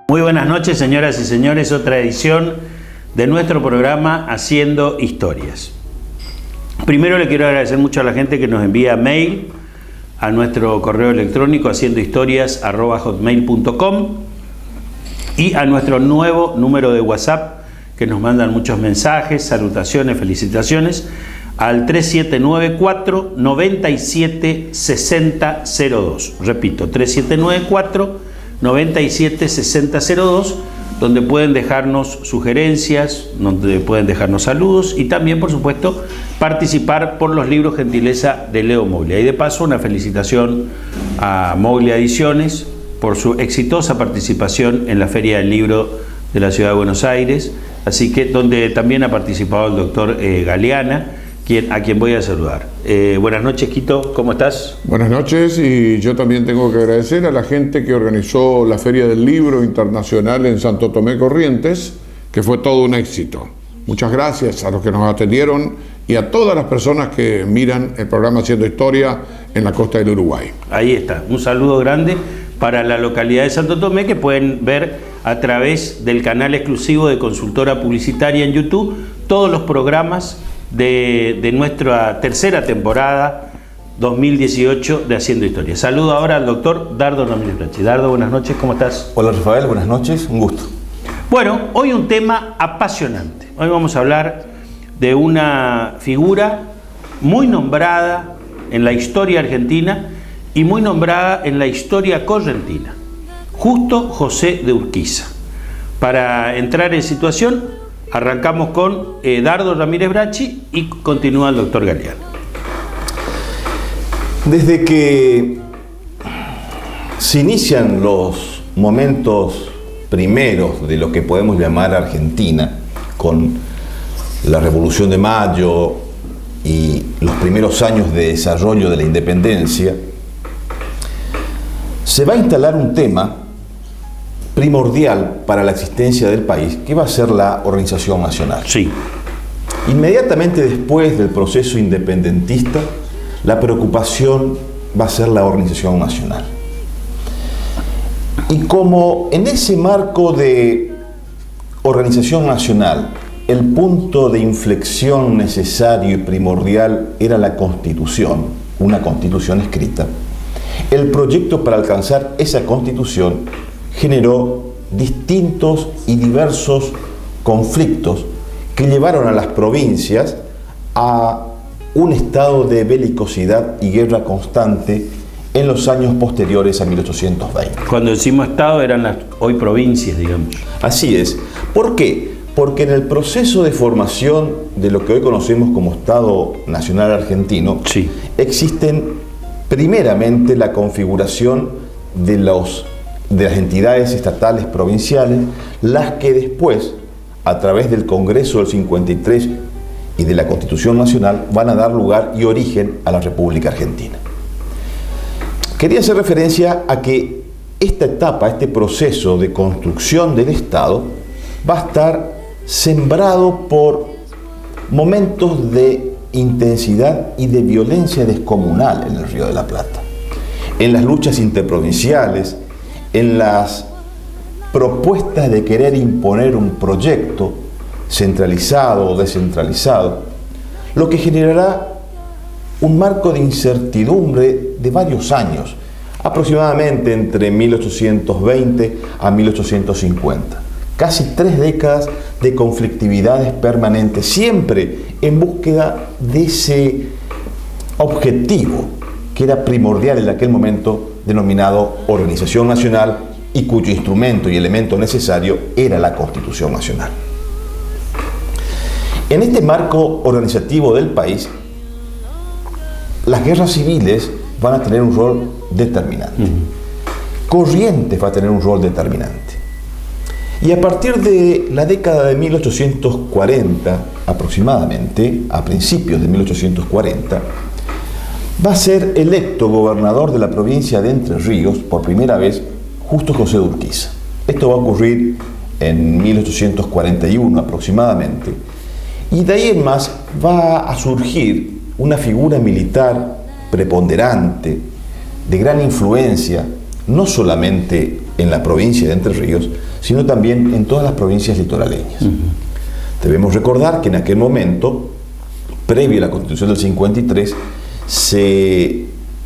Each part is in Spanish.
Muy buenas noches, señoras y señores, otra edición de nuestro programa Haciendo Historias. Primero le quiero agradecer mucho a la gente que nos envía mail a nuestro correo electrónico haciendohistorias@hotmail.com y a nuestro nuevo número de WhatsApp, que nos mandan muchos mensajes, salutaciones, felicitaciones, al 3794 97 60 02. Repito, 3794 97 60 02, donde pueden dejarnos sugerencias, donde pueden dejarnos saludos y también, por supuesto, participar por los libros gentileza de Leo Moglia. Y de paso, una felicitación a Moglia Ediciones por su exitosa participación en la Feria del Libro de la Ciudad de Buenos Aires, así que donde también ha participado el doctor Galeana, a quien voy a saludar. Buenas noches, Quito, ¿cómo estás? Buenas noches, y yo también tengo que agradecer a la gente que organizó la Feria del Libro Internacional en Santo Tomé Corrientes, que fue todo un éxito. Muchas gracias a los que nos atendieron y a todas las personas que miran el programa Haciendo Historia en la costa del Uruguay. Ahí está, un saludo grande para la localidad de Santo Tomé, que pueden ver a través del canal exclusivo de Consultora Publicitaria en YouTube todos los programas de nuestra tercera temporada 2018 de Haciendo Historia. Saludo ahora al doctor Dardo Ramírez Brachi. Dardo, buenas noches, ¿cómo estás? Hola Rafael, buenas noches, un gusto. Bueno, hoy un tema apasionante. Hoy vamos a hablar de una figura muy nombrada en la historia argentina y muy nombrada en la historia correntina, Justo José de Urquiza. Para entrar en situación, arrancamos con Dardo Ramírez Brachi y continúa el doctor Galeana. Desde que se inician los momentos primeros de lo que podemos llamar Argentina, con la Revolución de Mayo y los primeros años de desarrollo de la independencia, se va a instalar un tema primordial para la existencia del país, que va a ser la organización nacional. Sí. Inmediatamente después del proceso independentista, la preocupación va a ser la organización nacional. Y como en ese marco de organización nacional, el punto de inflexión necesario y primordial era la Constitución, una Constitución escrita, el proyecto para alcanzar esa Constitución generó distintos y diversos conflictos que llevaron a las provincias a un estado de belicosidad y guerra constante en los años posteriores a 1820. Cuando decimos estado eran las hoy provincias, digamos. Así es. ¿Por qué? Porque en el proceso de formación de lo que hoy conocemos como Estado Nacional Argentino, sí, existen primeramente la configuración de las entidades estatales provinciales, las que después, a través del Congreso del 53 y de la Constitución Nacional, van a dar lugar y origen a la República Argentina. Quería hacer referencia a que esta etapa, este proceso de construcción del Estado, va a estar sembrado por momentos de intensidad y de violencia descomunal en el Río de la Plata, en las luchas interprovinciales, en las propuestas de querer imponer un proyecto centralizado o descentralizado, lo que generará un marco de incertidumbre de varios años, aproximadamente entre 1820 a 1850. Casi 3 décadas de conflictividades permanentes, siempre en búsqueda de ese objetivo que era primordial en aquel momento, denominado Organización Nacional, y cuyo instrumento y elemento necesario era la Constitución Nacional. En este marco organizativo del país, las guerras civiles van a tener un rol determinante. Corrientes va a tener un rol determinante. Y a partir de la década de 1840, aproximadamente, a principios de 1840, va a ser electo gobernador de la provincia de Entre Ríos, por primera vez, Justo José de Urquiza. Esto va a ocurrir en 1841 aproximadamente. Y de ahí en más va a surgir una figura militar preponderante, de gran influencia, no solamente en la provincia de Entre Ríos, sino también en todas las provincias litoraleñas. Debemos recordar que en aquel momento, previo a la Constitución del 53,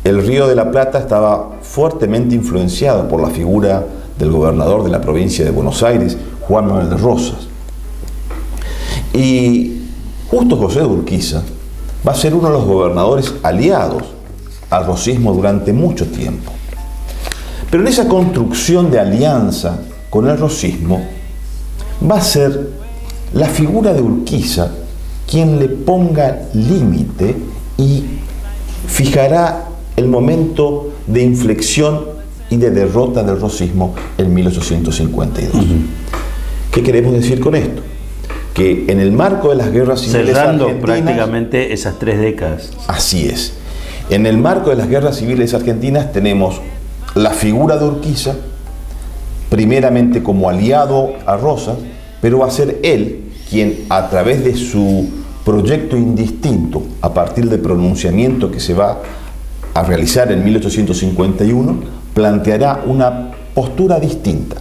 el Río de la Plata estaba fuertemente influenciado por la figura del gobernador de la provincia de Buenos Aires, Juan Manuel de Rosas. Y Justo José de Urquiza va a ser uno de los gobernadores aliados al rosismo durante mucho tiempo. Pero en esa construcción de alianza con el rosismo va a ser la figura de Urquiza quien le ponga límite y fijará el momento de inflexión y de derrota del rosismo en 1852. ¿Qué queremos decir con esto? Que en el marco de las guerras civiles cerrando argentinas, prácticamente esas 3 décadas. Así es. En el marco de las guerras civiles argentinas tenemos la figura de Urquiza, primeramente como aliado a Rosas, pero va a ser él quien, a través de su proyecto indistinto, a partir del pronunciamiento que se va a realizar en 1851, planteará una postura distinta,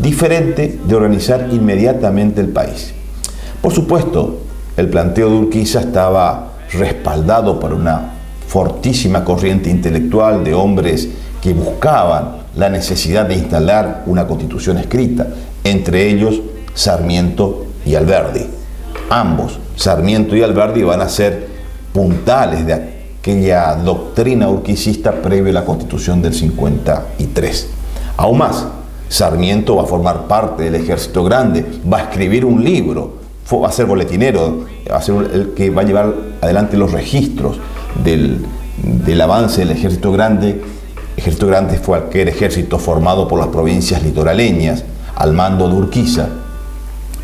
diferente de organizar inmediatamente el país. Por supuesto, el planteo de Urquiza estaba respaldado por una fortísima corriente intelectual de hombres que buscaban la necesidad de instalar una constitución escrita, entre ellos Sarmiento y Alberdi. Ambos, Sarmiento y Alberdi, van a ser puntales de aquella doctrina urquicista previo a la Constitución del 53. Aún más, Sarmiento va a formar parte del Ejército Grande, va a escribir un libro, va a ser boletinero, va a ser el que va a llevar adelante los registros del avance del Ejército Grande. Ejército Grande fue aquel ejército formado por las provincias litoraleñas al mando de Urquiza,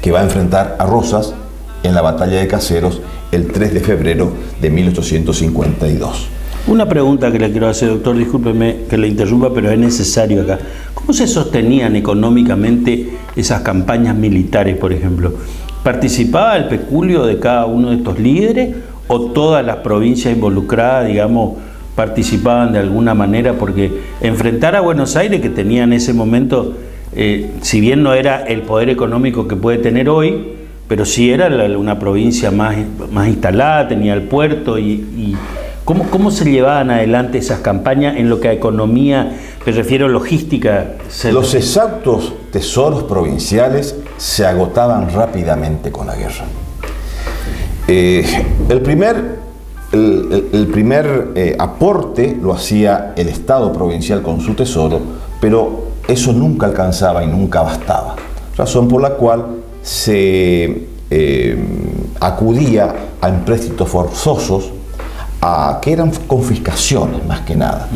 que va a enfrentar a Rosas en la batalla de Caseros el 3 de febrero de 1852. Una pregunta que le quiero hacer, doctor, discúlpeme que le interrumpa, pero es necesario acá. ¿Cómo se sostenían económicamente esas campañas militares, por ejemplo? ¿Participaba el peculio de cada uno de estos líderes o todas las provincias involucradas, digamos, participaban de alguna manera? Porque enfrentar a Buenos Aires, que tenía en ese momento, si bien no era el poder económico que puede tener hoy, pero sí era una provincia más instalada, tenía el puerto y ¿cómo se llevaban adelante esas campañas en lo que a economía, me refiero logística? Los exactos tesoros provinciales se agotaban rápidamente con la guerra. El primer aporte lo hacía el Estado provincial con su tesoro, pero eso nunca alcanzaba y nunca bastaba. Razón por la cual se acudía a empréstitos forzosos, que eran confiscaciones más que nada.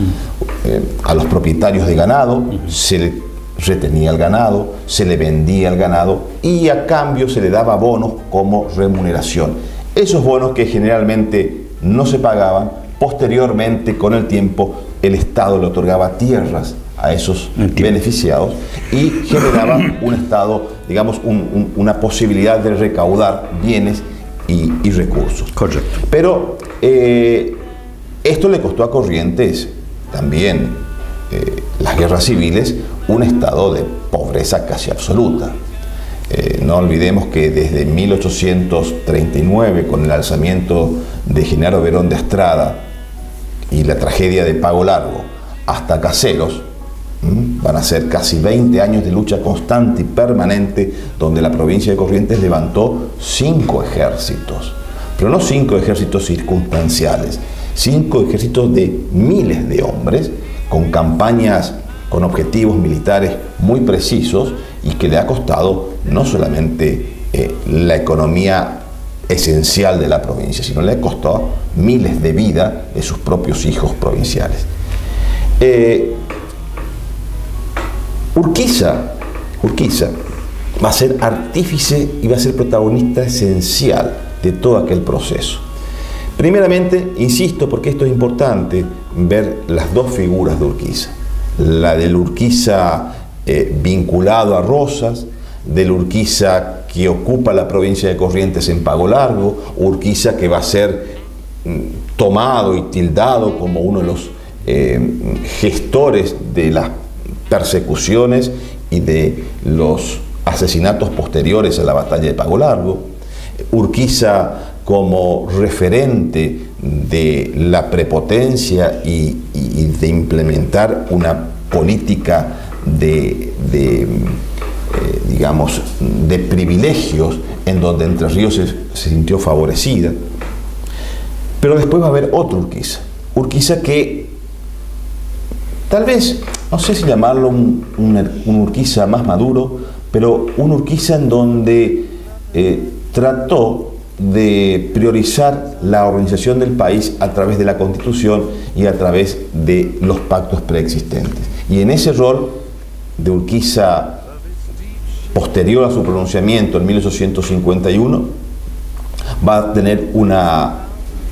A los propietarios de ganado se le retenía el ganado, se le vendía el ganado y a cambio se le daba bonos como remuneración. Esos bonos, que generalmente no se pagaban, posteriormente con el tiempo el Estado le otorgaba tierras a esos beneficiados y generaba un Estado, digamos, una posibilidad de recaudar bienes y recursos. Correcto. Pero esto le costó a Corrientes también, las guerras civiles, un estado de pobreza casi absoluta. No olvidemos que desde 1839, con el alzamiento de Genaro Verón de Estrada y la tragedia de Pago Largo, hasta Caseros, van a ser casi 20 años de lucha constante y permanente, donde la provincia de Corrientes levantó 5 ejércitos, pero no 5 ejércitos circunstanciales, 5 ejércitos de miles de hombres, con campañas, con objetivos militares muy precisos, y que le ha costado no solamente la economía esencial de la provincia, sino le ha costado miles de vidas de sus propios hijos provinciales. Urquiza va a ser artífice y va a ser protagonista esencial de todo aquel proceso. Primeramente, insisto, porque esto es importante, ver las dos figuras de Urquiza. La del Urquiza vinculado a Rosas, del Urquiza que ocupa la provincia de Corrientes en Pago Largo, Urquiza que va a ser tomado y tildado como uno de los gestores de las persecuciones y de los asesinatos posteriores a la batalla de Pago Largo. Urquiza como referente de la prepotencia y de implementar una política digamos, de privilegios en donde Entre Ríos se sintió favorecida. Pero después va a haber otro Urquiza. Urquiza que tal vez, no sé si llamarlo un Urquiza más maduro, pero un Urquiza en donde trató de priorizar la organización del país a través de la Constitución y a través de los pactos preexistentes. Y en ese rol de Urquiza posterior a su pronunciamiento en 1851 va a tener una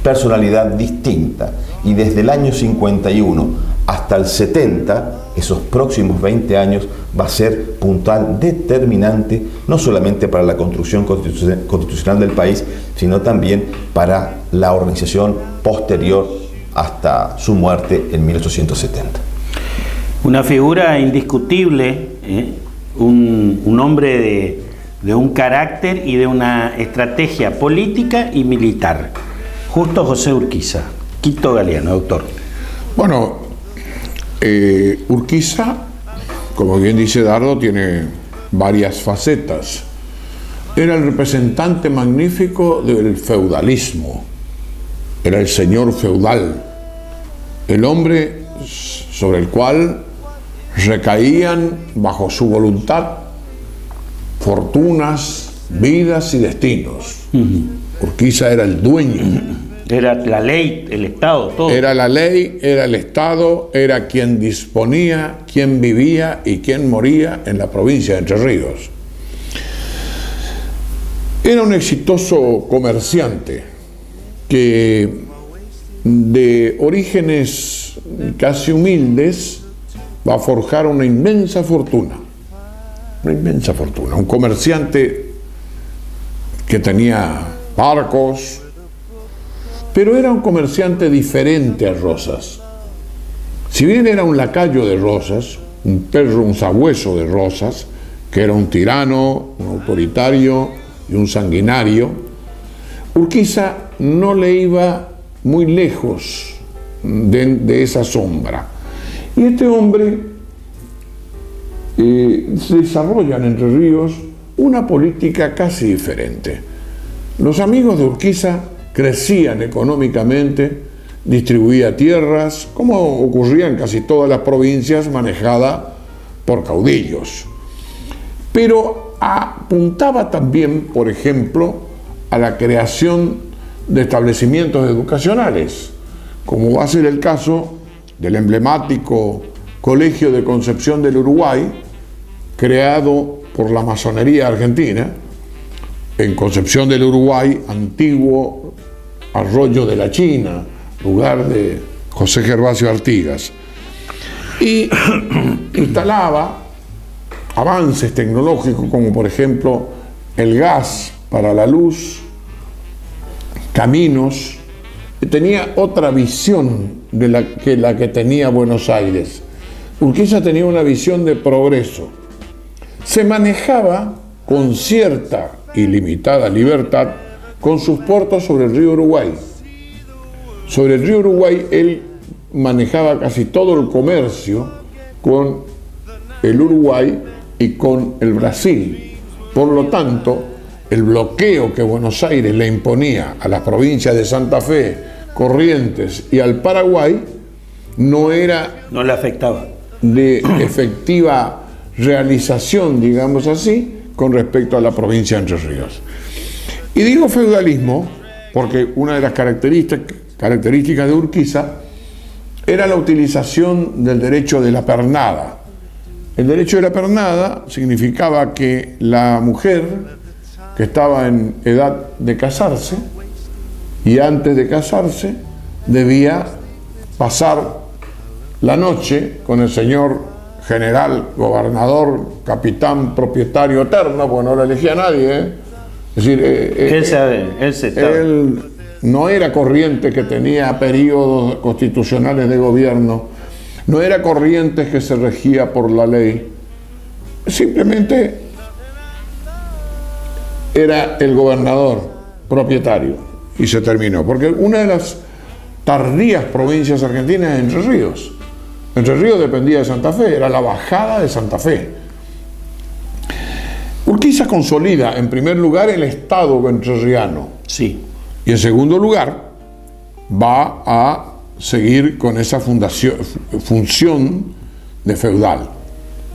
personalidad distinta, y desde el año 51 hasta el 70, esos próximos 20 años, va a ser puntal determinante, no solamente para la construcción constitucional del país, sino también para la organización posterior hasta su muerte en 1870. Una figura indiscutible, un hombre de un carácter y de una estrategia política y militar. Justo José Urquiza. Quito Galeano, doctor. Bueno, Urquiza, como bien dice Dardo, tiene varias facetas. Era el representante magnífico del feudalismo. Era el señor feudal, el hombre sobre el cual recaían bajo su voluntad fortunas, vidas y destinos. Urquiza era el dueño. Era la ley, el Estado, todo. Era la ley, era el Estado, era quien disponía, quien vivía y quien moría en la provincia de Entre Ríos. Era un exitoso comerciante que, de orígenes casi humildes, va a forjar una inmensa fortuna. Una inmensa fortuna. Un comerciante que tenía barcos, pero era un comerciante diferente a Rosas. Si bien era un lacayo de Rosas, un perro, un sabueso de Rosas, que era un tirano, un autoritario y un sanguinario, Urquiza no le iba muy lejos de esa sombra. Y este hombre se desarrolla en Entre Ríos una política casi diferente. Los amigos de Urquiza crecían económicamente, distribuía tierras, como ocurría en casi todas las provincias manejadas por caudillos. Pero apuntaba también, por ejemplo, a la creación de establecimientos educacionales, como va a ser el caso del emblemático Colegio de Concepción del Uruguay, creado por la masonería argentina, en Concepción del Uruguay, antiguo arroyo de la China, lugar de José Gervasio Artigas, y instalaba avances tecnológicos como por ejemplo el gas para la luz, caminos. Tenía otra visión de la que tenía Buenos Aires. Urquiza tenía una visión de progreso. Se manejaba con cierta y limitada libertad con sus puertos sobre el río Uruguay. Sobre el río Uruguay él manejaba casi todo el comercio con el Uruguay y con el Brasil. Por lo tanto, el bloqueo que Buenos Aires le imponía a las provincias de Santa Fe, Corrientes y al Paraguay no le afectaba de efectiva realización, digamos así, con respecto a la provincia de Entre Ríos. Y digo feudalismo porque una de las características de Urquiza era la utilización del derecho de la pernada. El derecho de la pernada significaba que la mujer que estaba en edad de casarse y antes de casarse debía pasar la noche con el señor general, gobernador, capitán, propietario eterno, porque no lo elegía nadie, Es decir, él no era corriente que tenía periodos constitucionales de gobierno, No era Corrientes que se regía por la ley, simplemente era el gobernador propietario y se terminó. Porque una de las tardías provincias argentinas es Entre Ríos. Entre Ríos dependía de Santa Fe, era la bajada de Santa Fe. Urquiza consolida en primer lugar el Estado entrerriano. Sí. Y en segundo lugar va a seguir con esa función de feudal.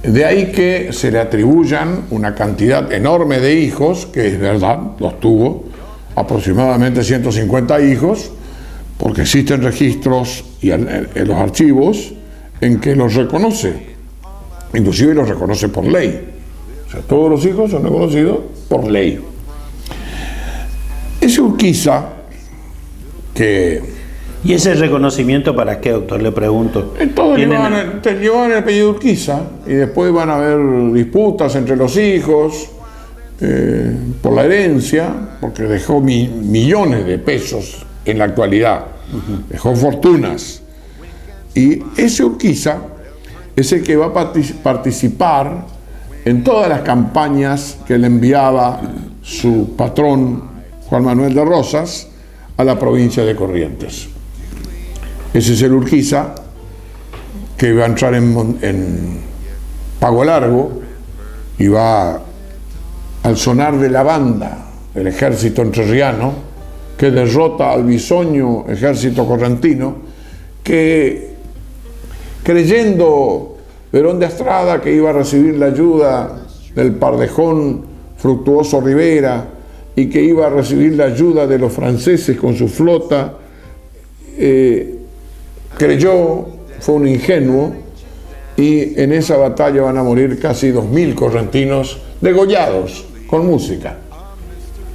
De ahí que se le atribuyan una cantidad enorme de hijos, que es verdad, los tuvo, aproximadamente 150 hijos, porque existen registros y en los archivos en que los reconoce, inclusive los reconoce por ley. O sea, todos los hijos son reconocidos por ley. Ese Urquiza, que... ¿Y ese reconocimiento para qué, doctor? Le pregunto. Todos llevaban el apellido Urquiza y después van a haber disputas entre los hijos por la herencia, porque dejó millones de pesos en la actualidad, dejó fortunas. Y ese Urquiza es el que va a participar en todas las campañas que le enviaba su patrón Juan Manuel de Rosas a la provincia de Corrientes. Ese es el Urquiza que va a entrar en Pago Largo y va al sonar de la banda del ejército entrerriano que derrota al bisoño ejército correntino, que creyendo Perón de Astrada que iba a recibir la ayuda del Pardejón Fructuoso Rivera y que iba a recibir la ayuda de los franceses con su flota, creyó, fue un ingenuo, y en esa batalla van a morir casi 2000 correntinos degollados con música.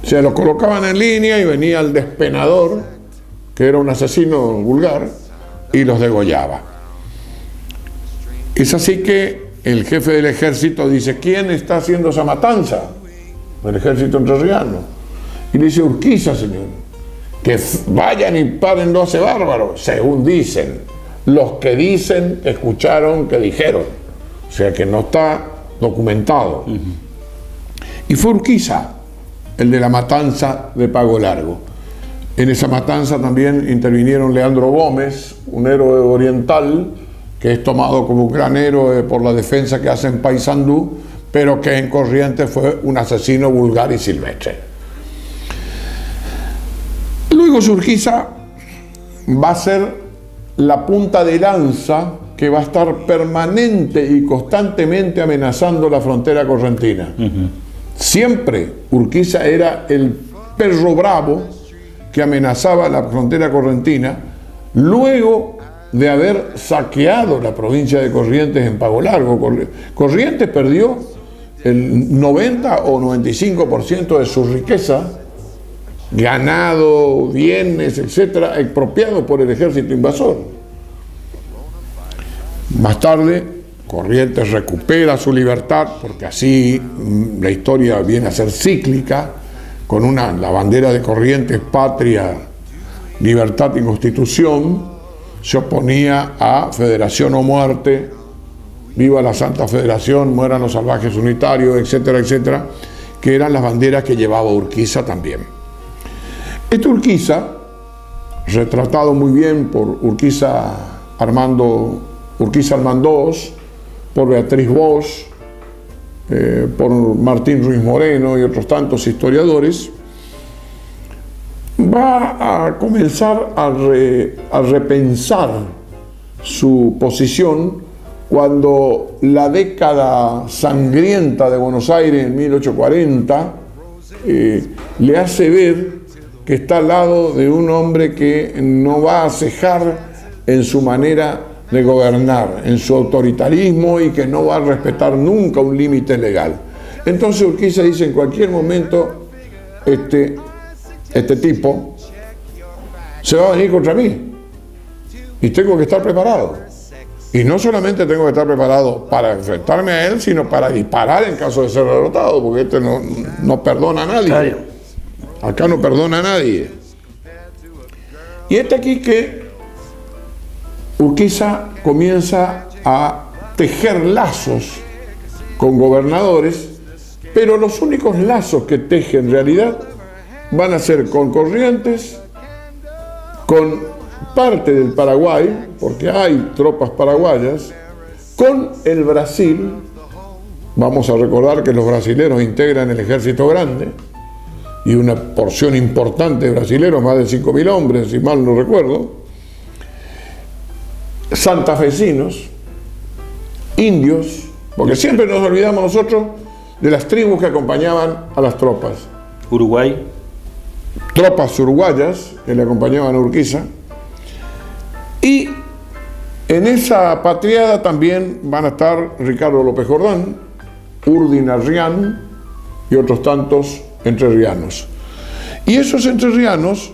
Se los colocaban en línea y venía el despenador, que era un asesino vulgar, y los degollaba. Es así que el jefe del ejército dice: ¿quién está haciendo esa matanza? Del ejército entrerriano. Y le dice: Urquiza, señor. Que vayan y párenlo a ese bárbaro, según dicen. Los que dicen, escucharon, que dijeron. O sea que no está documentado. Y fue Urquiza el de la matanza de Pago Largo. En esa matanza también intervinieron Leandro Gómez, un héroe oriental, que es tomado como un gran héroe por la defensa que hace en Paysandú, pero que en Corrientes fue un asesino vulgar y silvestre. Luego Urquiza va a ser la punta de lanza que va a estar permanente y constantemente amenazando la frontera correntina. Siempre Urquiza era el perro bravo que amenazaba la frontera correntina luego de haber saqueado la provincia de Corrientes en Pago Largo. Corrientes perdió el 90 o 95% de su riqueza, ganado, bienes, etcétera, expropiado por el ejército invasor. Más tarde, Corrientes recupera su libertad, porque así la historia viene a ser cíclica, con la bandera de Corrientes, patria, libertad y constitución. Se oponía a Federación o muerte, viva la Santa Federación, mueran los salvajes unitarios, etcétera, etcétera, que eran las banderas que llevaba Urquiza también. Este Urquiza, retratado muy bien por Urquiza Armandós, por Beatriz Bosch, por Martín Ruiz Moreno y otros tantos historiadores, va a comenzar a repensar su posición cuando la década sangrienta de Buenos Aires en 1840 le hace ver que está al lado de un hombre que no va a cejar en su manera de gobernar, en su autoritarismo, y que no va a respetar nunca un límite legal. Entonces Urquiza dice: en cualquier momento este tipo se va a venir contra mí y tengo que estar preparado. Y no solamente tengo que estar preparado para enfrentarme a él, sino para disparar en caso de ser derrotado, porque este no perdona a nadie. Claro. Acá no perdona a nadie. Y aquí que Urquiza comienza a tejer lazos con gobernadores, pero los únicos lazos que teje en realidad van a ser con Corrientes, con parte del Paraguay, porque hay tropas paraguayas, con el Brasil. Vamos a recordar que los brasileros integran el ejército grande, y una porción importante de brasileros, más de 5.000 hombres, si mal no recuerdo, santafesinos, indios, porque siempre nos olvidamos nosotros de las tribus que acompañaban a las tropas. Uruguay. Tropas uruguayas que le acompañaban a Urquiza. Y en esa patriada también van a estar Ricardo López Jordán, Urdin Arrián y otros tantos entrerrianos. Y esos entrerrianos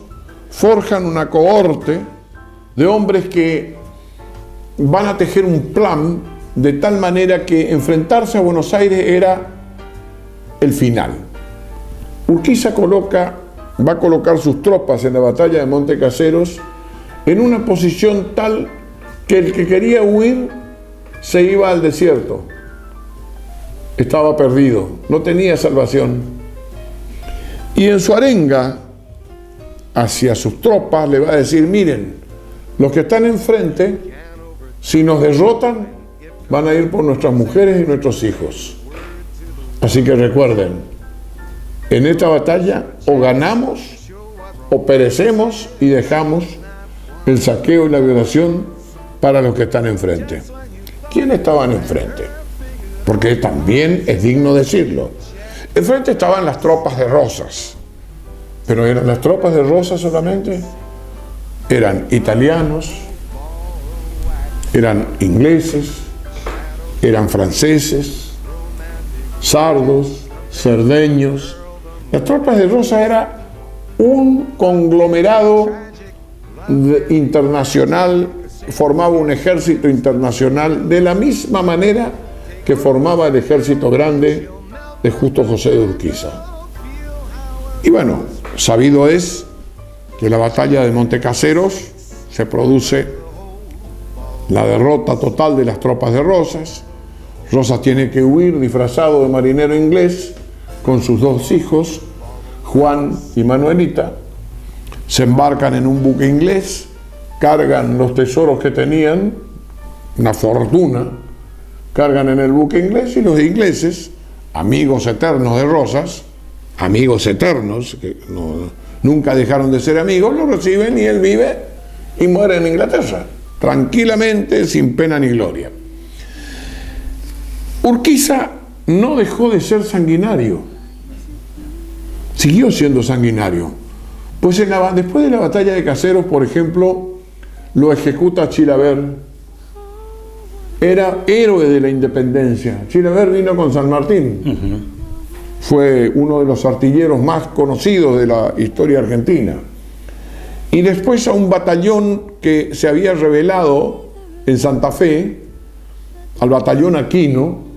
forjan una cohorte de hombres que van a tejer un plan de tal manera que enfrentarse a Buenos Aires era el final. Urquiza va a colocar sus tropas en la batalla de Montecaseros en una posición tal que el que quería huir se iba al desierto. Estaba perdido, no tenía salvación. Y en su arenga hacia sus tropas le va a decir: miren, los que están enfrente, si nos derrotan, van a ir por nuestras mujeres y nuestros hijos. Así que recuerden, en esta batalla o ganamos o perecemos y dejamos el saqueo y la violación para los que están enfrente. ¿Quiénes estaban enfrente? Porque también es digno decirlo. Enfrente estaban las tropas de Rosas. ¿Pero eran las tropas de Rosas solamente? Eran italianos, eran ingleses, eran franceses, sardos, cerdeños. Las tropas de Rosas era un conglomerado internacional, formaba un ejército internacional de la misma manera que formaba el ejército grande de Justo José de Urquiza. Y bueno, sabido es que la batalla de Montecaseros se produce la derrota total de las tropas de Rosas. Rosas tiene que huir disfrazado de marinero inglés con sus dos hijos, Juan y Manuelita. Se embarcan en un buque inglés, cargan los tesoros que tenían, una fortuna, cargan en el buque inglés, y los ingleses, amigos eternos de Rosas, amigos eternos, que nunca dejaron de ser amigos, lo reciben y él vive y muere en Inglaterra, tranquilamente, sin pena ni gloria. Urquiza no dejó de ser sanguinario, siguió siendo sanguinario. Pues después de la batalla de Caseros, por ejemplo, lo ejecuta Chilavert. Era héroe de la independencia. Chilavert vino con San Martín. Fue uno de los artilleros más conocidos de la historia argentina. Y después a un batallón que se había rebelado en Santa Fe, al batallón Aquino,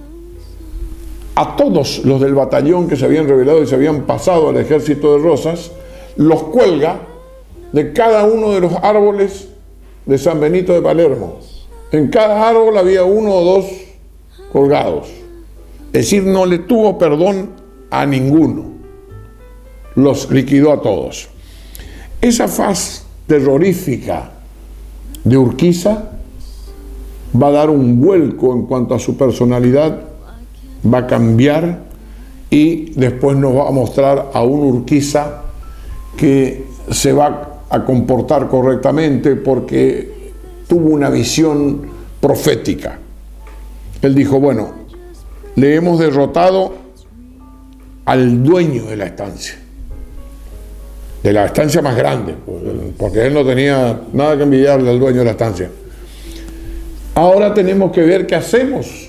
a todos los del batallón que se habían rebelado y se habían pasado al ejército de Rosas, los cuelga de cada uno de los árboles de San Benito de Palermo. En cada árbol había uno o dos colgados. Es decir, no le tuvo perdón a ninguno. Los liquidó a todos. Esa faz terrorífica de Urquiza va a dar un vuelco en cuanto a su personalidad, va a cambiar y después nos va a mostrar a un Urquiza que se va a comportar correctamente porque tuvo una visión profética. Él dijo: bueno, le hemos derrotado al dueño de la estancia más grande, porque él no tenía nada que envidiarle al dueño de la estancia. Ahora tenemos que ver qué hacemos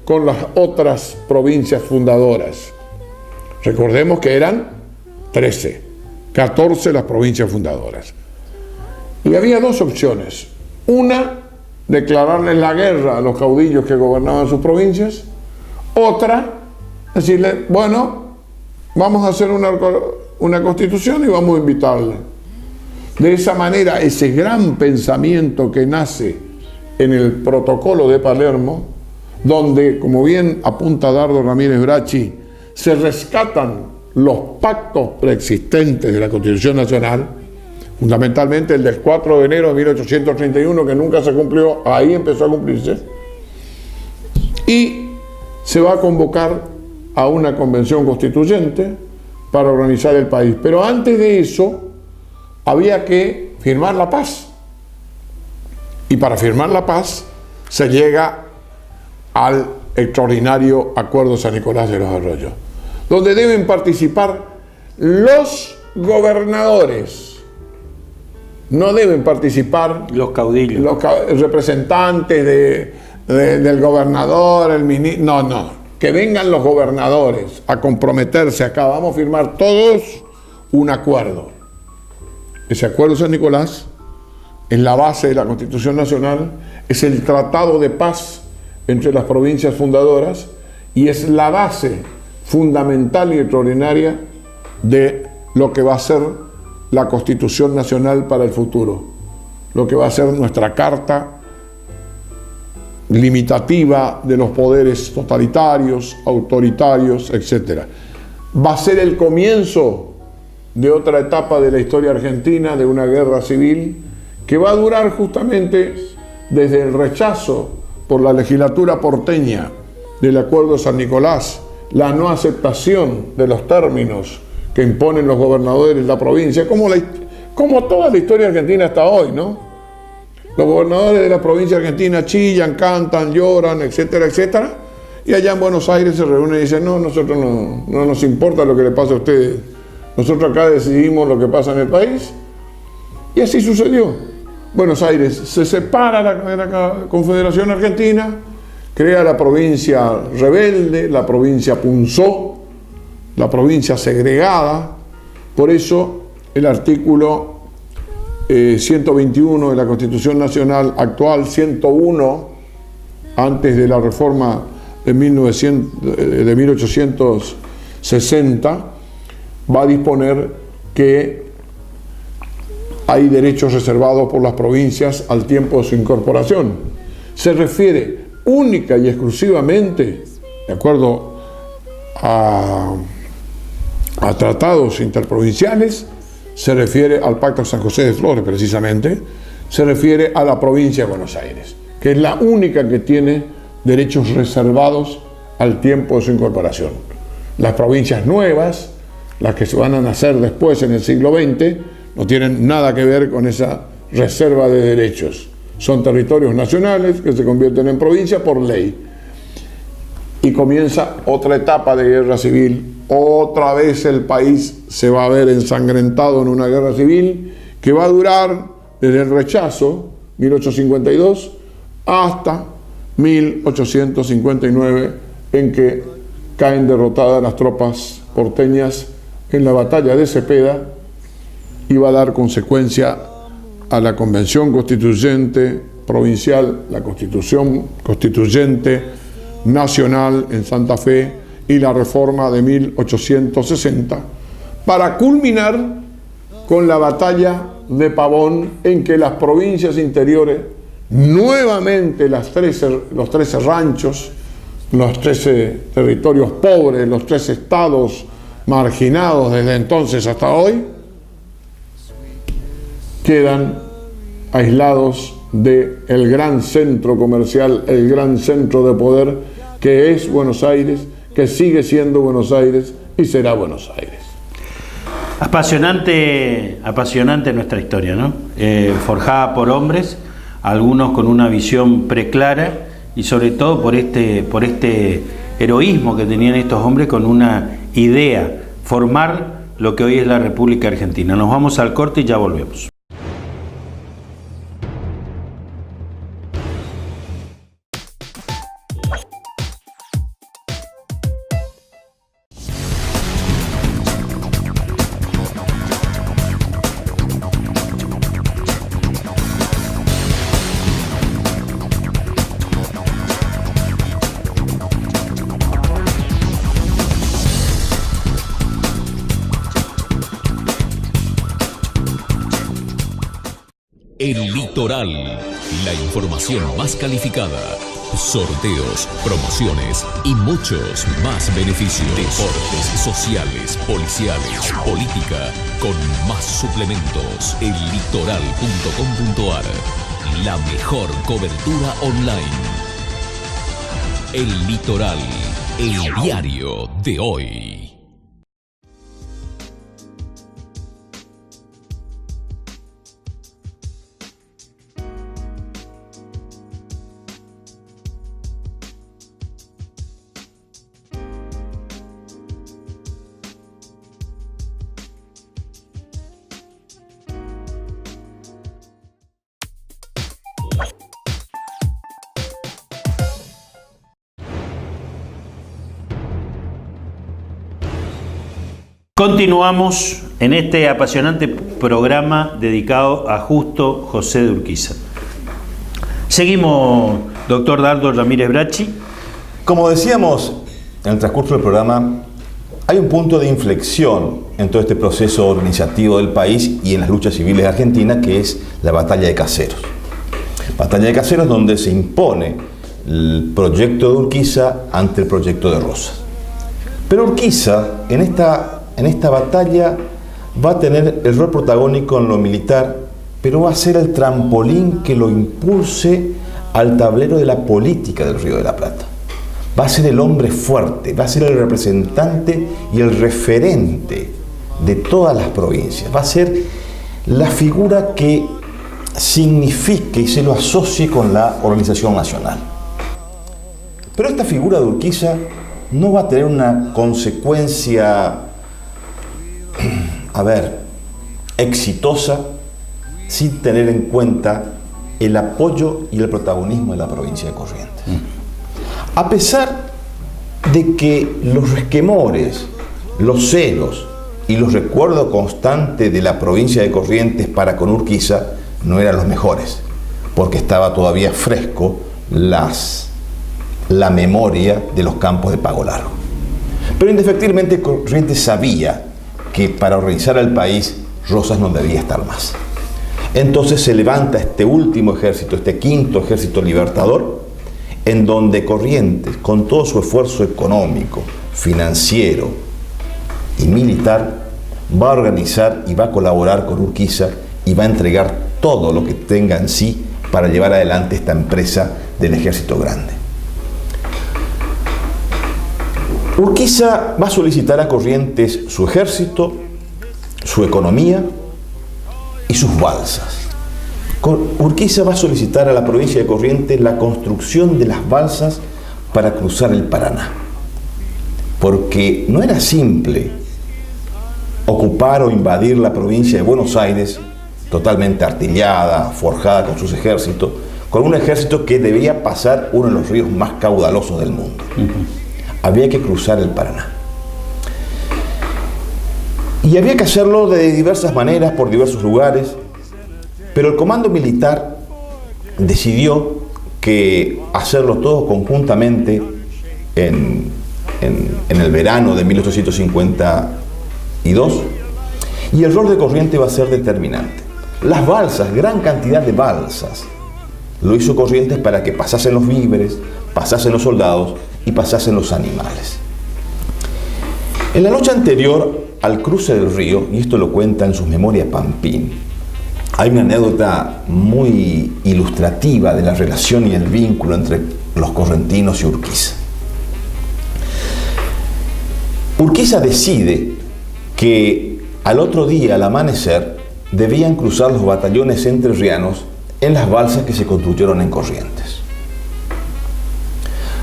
con las otras provincias fundadoras. Recordemos que eran 14 las provincias fundadoras. Y había dos opciones. Una, declararles la guerra a los caudillos que gobernaban sus provincias. Otra, decirle: bueno, vamos a hacer una constitución y vamos a invitarle. De esa manera, ese gran pensamiento que nace en el protocolo de Palermo, donde, como bien apunta Dardo Ramírez Bracci, se rescatan los pactos preexistentes de la Constitución Nacional, fundamentalmente el del 4 de enero de 1831, que nunca se cumplió, ahí empezó a cumplirse, y se va a convocar a una convención constituyente para organizar el país. Pero antes de eso, había que firmar la paz. Y para firmar la paz, se llega al extraordinario Acuerdo San Nicolás de los Arroyos, donde deben participar los gobernadores. No deben participar Los caudillos. los representantes del gobernador, el ministro. No. Que vengan los gobernadores a comprometerse acá. Vamos a firmar todos un acuerdo. Ese Acuerdo San Nicolás es la base de la Constitución Nacional, es el tratado de paz entre las provincias fundadoras y es la base fundamental y extraordinaria de lo que va a ser la Constitución Nacional para el futuro, lo que va a ser nuestra carta limitativa de los poderes totalitarios, autoritarios, etc. Va a ser el comienzo de otra etapa de la historia argentina, de una guerra civil que va a durar justamente desde el rechazo por la legislatura porteña del Acuerdo San Nicolás, la no aceptación de los términos que imponen los gobernadores de la provincia, como toda la historia argentina hasta hoy, ¿no? Los gobernadores de la provincia argentina chillan, cantan, lloran, etcétera, etcétera, y allá en Buenos Aires se reúnen y dicen, no, nosotros no nos importa lo que le pase a ustedes, nosotros acá decidimos lo que pasa en el país, y así sucedió. Buenos Aires se separa de la Confederación Argentina, crea la provincia rebelde, la provincia punzó, la provincia segregada. Por eso el artículo 121 de la Constitución Nacional actual, 101, antes de la reforma de 1860, va a disponer que hay derechos reservados por las provincias al tiempo de su incorporación. Se refiere única y exclusivamente, de acuerdo a tratados interprovinciales, se refiere al Pacto de San José de Flores precisamente, se refiere a la provincia de Buenos Aires, que es la única que tiene derechos reservados al tiempo de su incorporación. Las provincias nuevas, las que se van a nacer después en el siglo XX, no tienen nada que ver con esa reserva de derechos. Son territorios nacionales que se convierten en provincia por ley. Y comienza otra etapa de guerra civil. Otra vez el país se va a ver ensangrentado en una guerra civil que va a durar desde el rechazo, 1852, hasta 1859, en que caen derrotadas las tropas porteñas en la batalla de Cepeda, y va a dar consecuencia a la Convención Constituyente Provincial, la Constitución Constituyente Nacional en Santa Fe y la reforma de 1860, para culminar con la batalla de Pavón, en que las provincias interiores, nuevamente los 13 ranchos, los 13 territorios pobres, los 13 estados marginados desde entonces hasta hoy, quedan aislados del gran centro comercial, el gran centro de poder que es Buenos Aires, que sigue siendo Buenos Aires y será Buenos Aires. Apasionante nuestra historia, ¿no? Forjada por hombres, algunos con una visión preclara y sobre todo por este heroísmo que tenían estos hombres con una idea, formar lo que hoy es la República Argentina. Nos vamos al corte y ya volvemos. Erudito, Litoral, la información más calificada. Sorteos, promociones y muchos más beneficios. Deportes, sociales, policiales, política, con más suplementos. Ellitoral.com.ar, la mejor cobertura online. El Litoral, el diario de hoy. Continuamos en este apasionante programa dedicado a Justo José de Urquiza. Seguimos, doctor Dardo Ramírez Bracci. Como decíamos en el transcurso del programa, hay un punto de inflexión en todo este proceso organizativo del país y en las luchas civiles de Argentina, que es la batalla de Caseros. Batalla de Caseros, donde se impone el proyecto de Urquiza ante el proyecto de Rosas. Pero Urquiza, en esta batalla, va a tener el rol protagónico en lo militar, pero va a ser el trampolín que lo impulse al tablero de la política del Río de la Plata. Va a ser el hombre fuerte, va a ser el representante y el referente de todas las provincias. Va a ser la figura que signifique y se lo asocie con la organización nacional. Pero esta figura de Urquiza no va a tener una consecuencia exitosa sin tener en cuenta el apoyo y el protagonismo de la provincia de Corrientes. A pesar de que los resquemores, los celos y los recuerdos constantes de la provincia de Corrientes para con Urquiza no eran los mejores, porque estaba todavía fresco la memoria de los campos de Pago Largo. Pero indefectiblemente Corrientes sabía que para organizar al país Rosas no debía estar más. Entonces se levanta este último ejército, este quinto ejército libertador, en donde Corrientes, con todo su esfuerzo económico, financiero y militar, va a organizar y va a colaborar con Urquiza y va a entregar todo lo que tenga en sí para llevar adelante esta empresa del ejército grande. Urquiza va a solicitar a Corrientes su ejército, su economía y sus balsas. Urquiza va a solicitar a la provincia de Corrientes la construcción de las balsas para cruzar el Paraná. Porque no era simple ocupar o invadir la provincia de Buenos Aires, totalmente artillada, forjada con sus ejércitos, con un ejército que debía pasar uno de los ríos más caudalosos del mundo. Había que cruzar el Paraná. Y había que hacerlo de diversas maneras, por diversos lugares, pero el comando militar decidió que hacerlo todo conjuntamente en el verano de 1852, y el rol de Corrientes va a ser determinante. Las balsas, gran cantidad de balsas, lo hizo Corrientes para que pasasen los víveres, pasasen los soldados y pasasen los animales. En la noche anterior al cruce del río, y esto lo cuenta en sus memorias Pampín, hay una anécdota muy ilustrativa de la relación y el vínculo entre los correntinos y Urquiza. Urquiza decide que al otro día, al amanecer, debían cruzar los batallones entrerrianos en las balsas que se construyeron en Corrientes.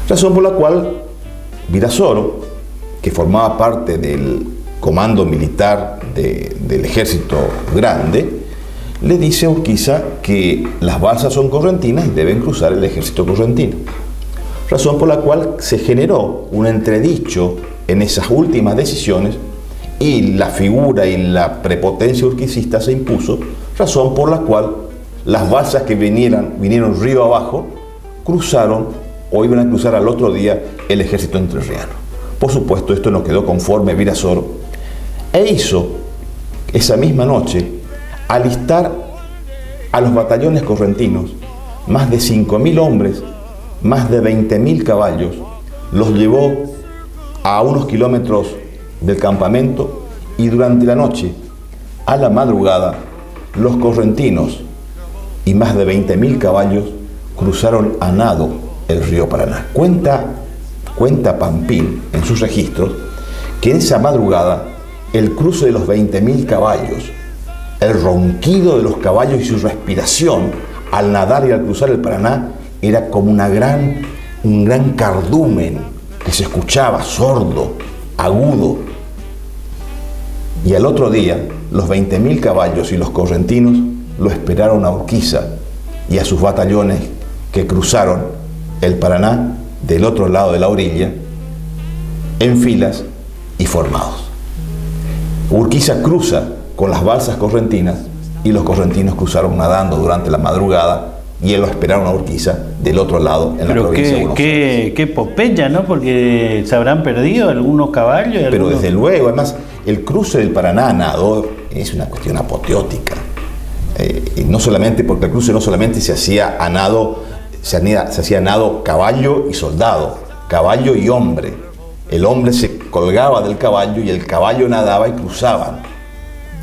Razón por la cual Virasoro, que formaba parte del comando militar del ejército grande, le dice a Urquiza que las balsas son correntinas y deben cruzar el ejército correntino. Razón por la cual se generó un entredicho en esas últimas decisiones y la figura y la prepotencia urquicista se impuso, razón por la cual las balsas que vinieron río abajo cruzaron o iban a cruzar al otro día el ejército entrerriano. Por supuesto, esto no quedó conforme Virasoro e hizo esa misma noche alistar a los batallones correntinos, más de 5.000 hombres, más de 20.000 caballos, los llevó a unos kilómetros del campamento y durante la noche, a la madrugada, los correntinos y más de 20.000 caballos cruzaron a nado el río Paraná. Cuenta Pampín en sus registros que en esa madrugada el cruce de los 20.000 caballos, el ronquido de los caballos y su respiración al nadar y al cruzar el Paraná era como un gran cardumen que se escuchaba sordo, agudo. Y al otro día, los 20.000 caballos y los correntinos lo esperaron a Urquiza y a sus batallones que cruzaron el Paraná del otro lado de la orilla, en filas y formados. Urquiza cruza con las balsas correntinas y los correntinos cruzaron nadando durante la madrugada y lo esperaron a Urquiza del otro lado en la provincia de Buenos Aires. Qué epopeya, ¿no? Porque se habrán perdido algunos caballos. Pero desde luego, además, el cruce del Paraná a nado es una cuestión apoteótica. No solamente porque el cruce no solamente se hacía a nado, se hacía a nado caballo y soldado, caballo y hombre. El hombre se colgaba del caballo y el caballo nadaba y cruzaban.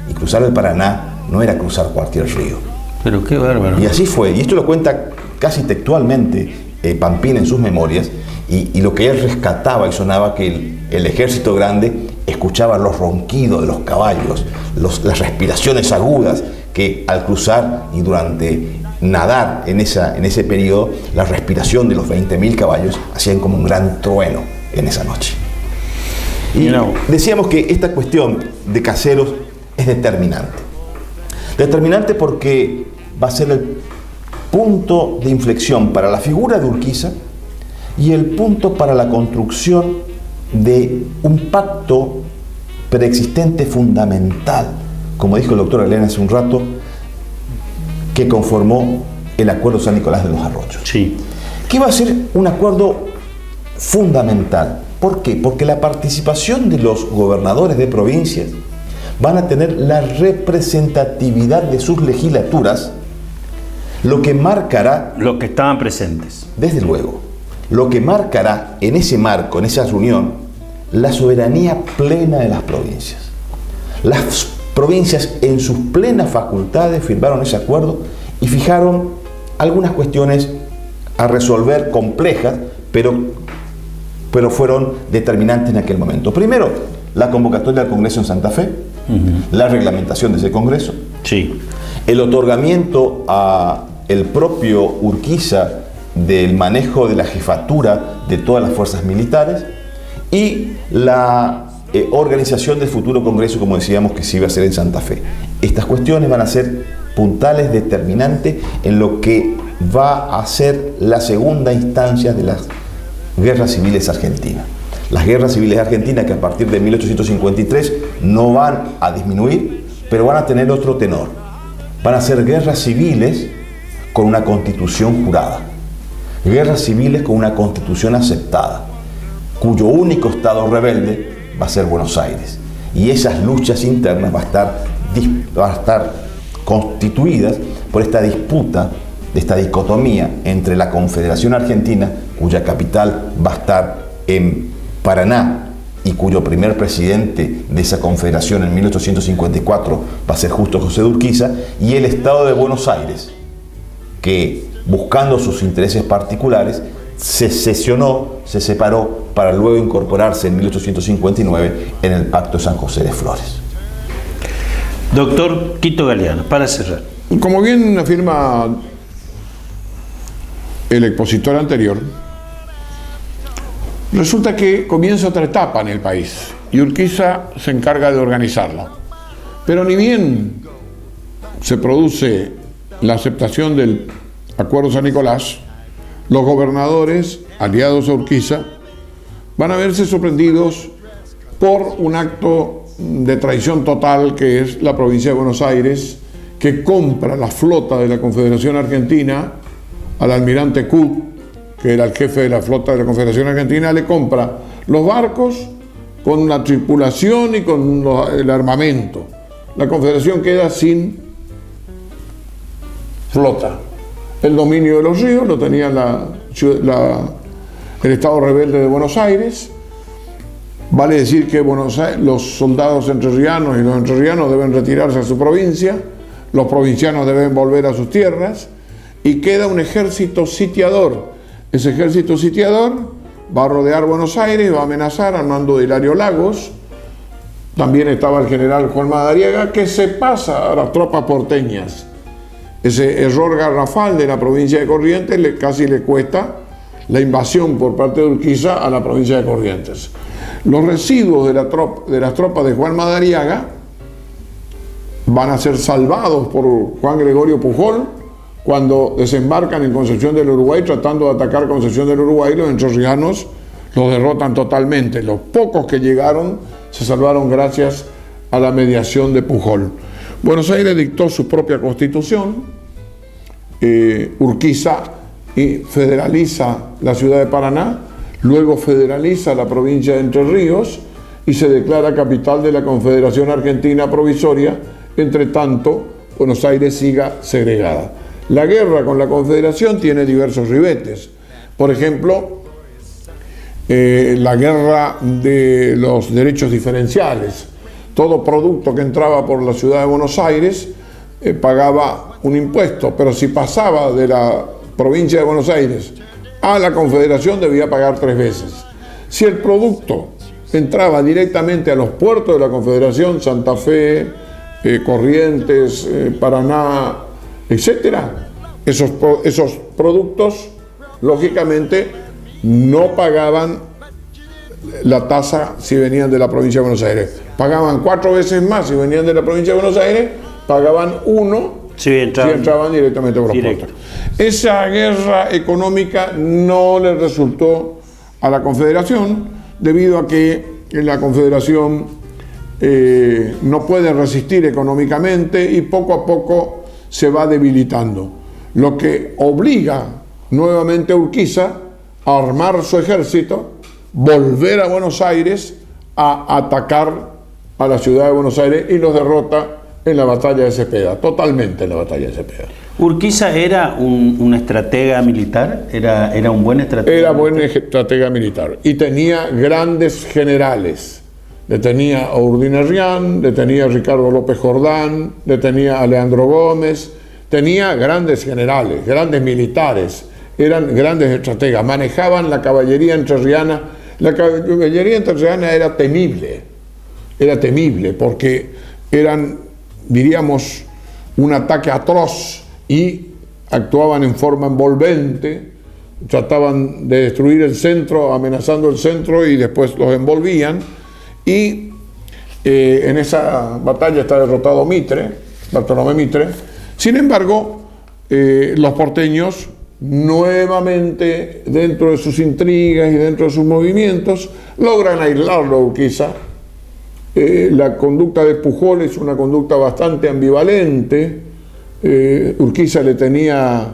Y cruzar el Paraná no era cruzar cualquier río. Pero qué bárbaro. Y así fue. Y esto lo cuenta casi textualmente Pampín en sus memorias. Y lo que él rescataba y sonaba que el ejército grande escuchaba los ronquidos de los caballos, las respiraciones agudas que al cruzar y durante nadar en ese periodo, la respiración de los 20.000 caballos hacían como un gran trueno en esa noche. Y decíamos que esta cuestión de Caseros es determinante. Determinante porque va a ser el punto de inflexión para la figura de Urquiza y el punto para la construcción de un pacto preexistente fundamental, como dijo el doctor Elena hace un rato, que conformó el Acuerdo San Nicolás de los Arroyos. Sí. Que va a ser un acuerdo fundamental. ¿Por qué? Porque la participación de los gobernadores de provincias van a tener la representatividad de sus legislaturas, lo que marcará... Los que estaban presentes. Desde luego. Lo que marcará en ese marco, en esa reunión, la soberanía plena de las provincias. Las provincias en sus plenas facultades firmaron ese acuerdo y fijaron algunas cuestiones a resolver complejas, pero fueron determinantes en aquel momento. Primero, la convocatoria del Congreso en Santa Fe, la reglamentación de ese Congreso, sí, el otorgamiento a el propio Urquiza del manejo de la jefatura de todas las fuerzas militares y la organización del futuro Congreso, como decíamos, que se iba a hacer en Santa Fe. Estas cuestiones van a ser puntales, determinantes en lo que va a ser la segunda instancia de las guerras civiles argentinas. Las guerras civiles argentinas, que a partir de 1853 no van a disminuir, pero van a tener otro tenor. Van a ser guerras civiles con una constitución jurada. Guerras civiles con una constitución aceptada, cuyo único estado rebelde va a ser Buenos Aires. Y esas luchas internas van a estar constituidas por esta disputa, de esta dicotomía entre la Confederación Argentina, cuya capital va a estar en Paraná y cuyo primer presidente de esa confederación en 1854 va a ser justo José de Urquiza, y el Estado de Buenos Aires, que buscando sus intereses particulares se separó para luego incorporarse en 1859 en el Pacto de San José de Flores. Doctor Quito Galeano, para cerrar. Como bien afirma el expositor anterior, resulta que comienza otra etapa en el país y Urquiza se encarga de organizarla. Pero ni bien se produce la aceptación del Acuerdo San Nicolás, los gobernadores aliados a Urquiza van a verse sorprendidos por un acto de traición total, que es la provincia de Buenos Aires, que compra la flota de la Confederación Argentina al almirante Cook, que era el jefe de la flota de la Confederación Argentina, le compra los barcos con la tripulación y con el armamento. La Confederación queda sin flota. El dominio de los ríos lo tenía el Estado rebelde de Buenos Aires. Vale decir que los soldados entrerrianos y los entrerrianos deben retirarse a su provincia, los provincianos deben volver a sus tierras y queda un ejército sitiador. Ese ejército sitiador va a rodear Buenos Aires, va a amenazar al mando de Hilario Lagos. También estaba el general Juan Madariaga, que se pasa a las tropas porteñas. Ese error garrafal de la provincia de Corrientes casi le cuesta la invasión por parte de Urquiza a la provincia de Corrientes. Los residuos de las tropas de Juan Madariaga van a ser salvados por Juan Gregorio Pujol cuando desembarcan en Concepción del Uruguay tratando de atacar Concepción del Uruguay. Los entrerrianos los derrotan totalmente. Los pocos que llegaron se salvaron gracias a la mediación de Pujol. Buenos Aires dictó su propia constitución, Urquiza federaliza la ciudad de Paraná, luego federaliza la provincia de Entre Ríos y se declara capital de la Confederación Argentina Provisoria. Entre tanto, Buenos Aires siga segregada. La guerra con la Confederación tiene diversos ribetes. Por ejemplo, la guerra de los derechos diferenciales. Todo producto que entraba por la ciudad de Buenos Aires pagaba un impuesto, pero si pasaba de la provincia de Buenos Aires a la Confederación debía pagar 3 veces. Si el producto entraba directamente a los puertos de la Confederación, Santa Fe, Corrientes, Paraná, etcétera, esos productos lógicamente no pagaban la tasa si venían de la provincia de Buenos Aires. Pagaban 4 veces más si venían de la provincia de Buenos Aires, pagaban 1 si entraban directamente por los puertos. Esa guerra económica no le resultó a la Confederación debido a que la Confederación no puede resistir económicamente y poco a poco se va debilitando, lo que obliga nuevamente a Urquiza a armar su ejército, volver a Buenos Aires a atacar a la ciudad de Buenos Aires y los derrota en la batalla de Cepeda, totalmente en la batalla de Cepeda. ¿Urquiza era un estratega militar? ¿Era un buen estratega? Era buen estratega militar y tenía grandes generales. Le tenía a Urdín Herrián, le tenía a Ricardo López Jordán, le tenía a Leandro Gómez, tenía grandes generales, grandes militares, eran grandes estrategas, manejaban la caballería entrerriana. La caballería entrerriana era temible porque eran, diríamos, un ataque atroz y actuaban en forma envolvente, trataban de destruir el centro, amenazando el centro y después los envolvían. Y en esa batalla está derrotado Bartolomé Mitre. Sin embargo, los porteños nuevamente, dentro de sus intrigas y dentro de sus movimientos, logran aislarlo a Urquiza. La conducta de Pujol es una conducta bastante ambivalente. Urquiza le tenía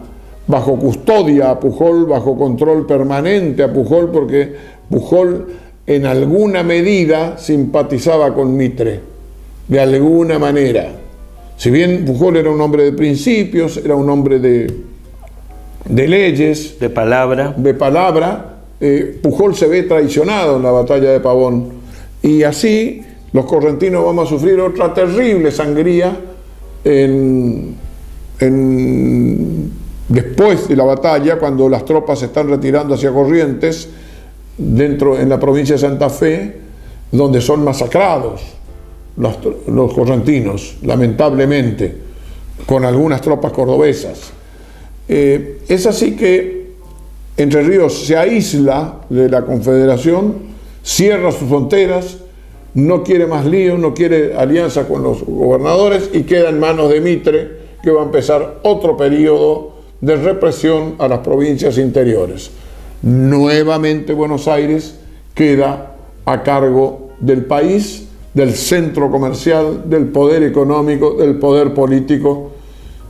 bajo custodia a Pujol, bajo control permanente a Pujol, porque Pujol en alguna medida simpatizaba con Mitre, de alguna manera. Si bien Pujol era un hombre de principios, era un hombre de leyes, de palabra, Pujol se ve traicionado en la batalla de Pavón. Y así los correntinos vamos a sufrir otra terrible sangría después de la batalla, cuando las tropas se están retirando hacia Corrientes, en la provincia de Santa Fe, donde son masacrados los correntinos, lamentablemente, con algunas tropas cordobesas. Es así que Entre Ríos se aísla de la Confederación, cierra sus fronteras, no quiere más lío, no quiere alianza con los gobernadores y queda en manos de Mitre, que va a empezar otro periodo de represión a las provincias interiores. Nuevamente Buenos Aires queda a cargo del país, del centro comercial, del poder económico, del poder político